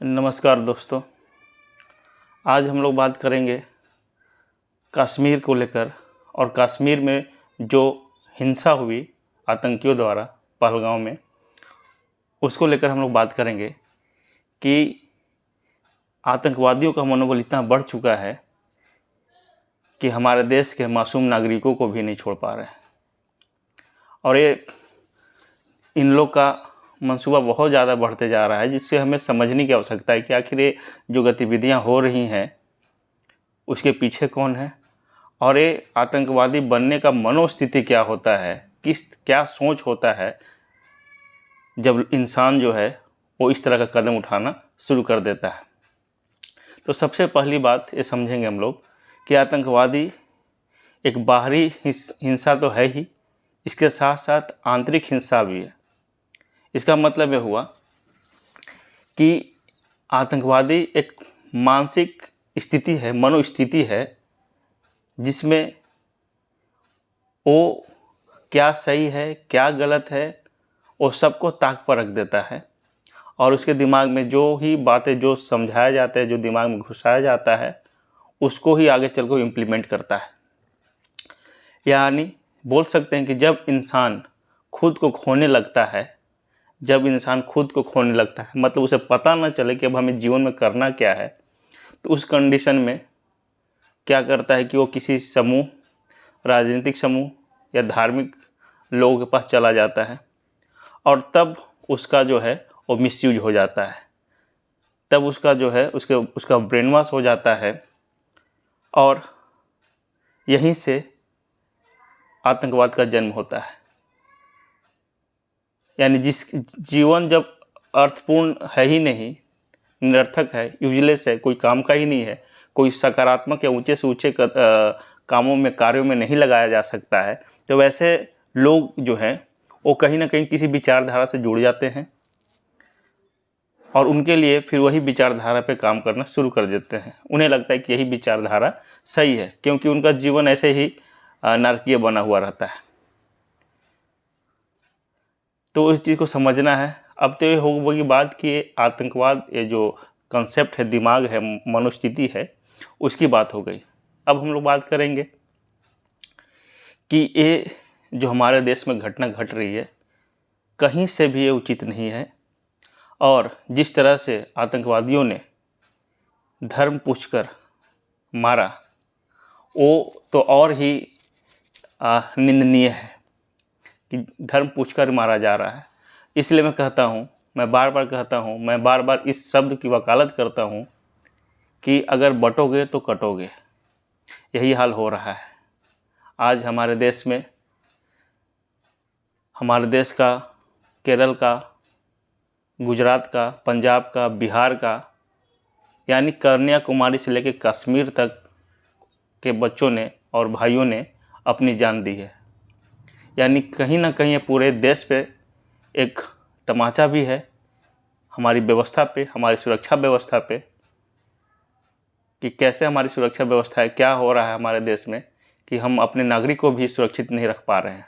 नमस्कार दोस्तों। आज हम लोग बात करेंगे कश्मीर को लेकर और कश्मीर में जो हिंसा हुई आतंकियों द्वारा पहलगाम में, उसको लेकर हम लोग बात करेंगे कि आतंकवादियों का मनोबल इतना बढ़ चुका है कि हमारे देश के मासूम नागरिकों को भी नहीं छोड़ पा रहे हैं। और ये इन लोग का मंसूबा बहुत ज़्यादा बढ़ते जा रहा है, जिससे हमें समझने की आवश्यकता है कि आखिर ये जो गतिविधियां हो रही हैं उसके पीछे कौन है और ये आतंकवादी बनने का मनोस्थिति क्या होता है, क्या सोच होता है जब इंसान जो है वो इस तरह का कदम उठाना शुरू कर देता है। तो सबसे पहली बात ये समझेंगे हम लोग कि आतंकवादी एक बाहरी हिंसा तो है ही, इसके साथ साथ आंतरिक हिंसा भी है। इसका मतलब ये हुआ कि आतंकवादी एक मानसिक स्थिति है, मनोस्थिति है, जिसमें वो क्या सही है क्या गलत है वो सबको ताक पर रख देता है और उसके दिमाग में जो ही बातें जो समझाया जाता है, जो दिमाग में घुसाया जाता है, उसको ही आगे चल कर इम्प्लीमेंट करता है। यानी बोल सकते हैं कि जब इंसान खुद को खोने लगता है, मतलब उसे पता ना चले कि अब हमें जीवन में करना क्या है, तो उस कंडीशन में क्या करता है कि वो किसी समूह, राजनीतिक समूह या धार्मिक लोगों के पास चला जाता है और तब उसका जो है वो मिसयूज हो जाता है। तब उसका जो है उसका ब्रेन वॉश हो जाता है और यहीं से आतंकवाद का जन्म होता है। यानी जिस जीवन जब अर्थपूर्ण है ही नहीं, निरर्थक है, यूजलेस है, कोई काम का ही नहीं है, कोई सकारात्मक या ऊंचे से ऊंचे कार्यों में नहीं लगाया जा सकता है, तो वैसे लोग जो हैं वो कहीं ना कहीं किसी विचारधारा से जुड़ जाते हैं और उनके लिए फिर वही विचारधारा पे काम करना शुरू कर देते हैं। उन्हें लगता है कि यही विचारधारा सही है, क्योंकि उनका जीवन ऐसे ही नारकीय बना हुआ रहता है। तो इस चीज़ को समझना है। अब तो ये होगी बात कि आतंकवाद, ये जो कंसेप्ट है, दिमाग है, मनोस्थिति है, उसकी बात हो गई। अब हम लोग बात करेंगे कि ये जो हमारे देश में घटना घट रही है, कहीं से भी ये उचित नहीं है। और जिस तरह से आतंकवादियों ने धर्म पूछकर मारा, वो तो और ही निंदनीय है कि धर्म पूछकर मारा जा रहा है। इसलिए मैं कहता हूँ, मैं बार बार इस शब्द की वकालत करता हूँ कि अगर बटोगे तो कटोगे। यही हाल हो रहा है आज हमारे देश का, केरल का, गुजरात का, पंजाब का, बिहार का, यानी कन्याकुमारी से लेकर कश्मीर तक के बच्चों ने और भाइयों ने अपनी जान दी है। यानी कहीं ना कहीं पूरे देश पे एक तमाचा भी है, हमारी व्यवस्था पे, हमारी सुरक्षा व्यवस्था पे, कि कैसे हमारी सुरक्षा व्यवस्था है, क्या हो रहा है हमारे देश में कि हम अपने नागरिक को भी सुरक्षित नहीं रख पा रहे हैं।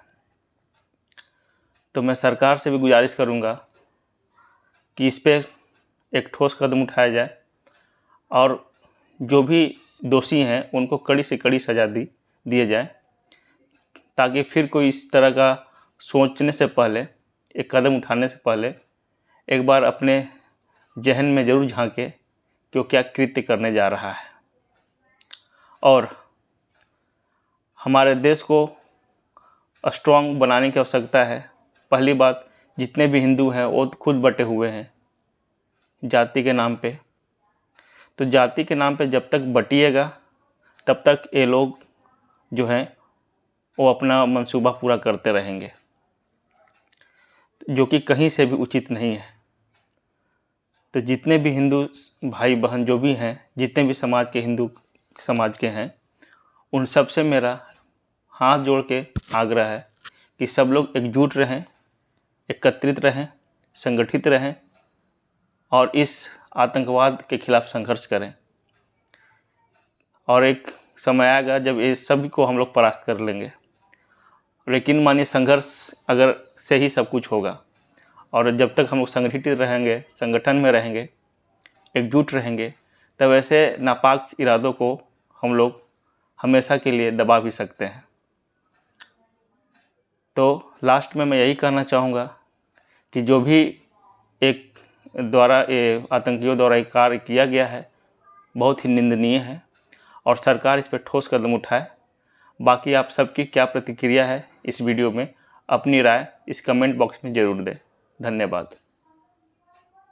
तो मैं सरकार से भी गुजारिश करूंगा कि इस पे एक ठोस कदम उठाया जाए और जो भी दोषी हैं उनको कड़ी से कड़ी सज़ा दिए जाए, ताकि फिर कोई इस तरह का सोचने से पहले, एक कदम उठाने से पहले एक बार अपने जहन में ज़रूर झांके कि वो क्या कृत्य करने जा रहा है। और हमारे देश को स्ट्रॉन्ग बनाने की आवश्यकता है। पहली बात, जितने भी हिंदू हैं वो खुद बटे हुए हैं जाति के नाम पे। तो जाति के नाम पे जब तक बटिएगा तब तक ये लोग जो हैं वो अपना मंसूबा पूरा करते रहेंगे, जो कि कहीं से भी उचित नहीं है। तो जितने भी हिंदू भाई बहन जो भी हैं, जितने भी समाज के हिंदू समाज के हैं, उन सब से मेरा हाथ जोड़ के आग्रह है कि सब लोग एकजुट रहें, एकत्रित रहें, संगठित रहें और इस आतंकवाद के खिलाफ संघर्ष करें। और एक समय आएगा जब ये सभी को हम लोग परास्त कर लेंगे। लेकिन मानिए संघर्ष अगर से ही सब कुछ होगा, और जब तक हम लोग संगठित रहेंगे, संगठन में रहेंगे, एकजुट रहेंगे तब ऐसे नापाक इरादों को हम लोग हमेशा के लिए दबा भी सकते हैं। तो लास्ट में मैं यही कहना चाहूँगा कि जो भी आतंकियों द्वारा एक कार्य किया गया है बहुत ही निंदनीय है और सरकार इस पर ठोस कदम उठाए। बाकी आप सबकी क्या प्रतिक्रिया है इस वीडियो में, अपनी राय इस कमेंट बॉक्स में ज़रूर दें। धन्यवाद।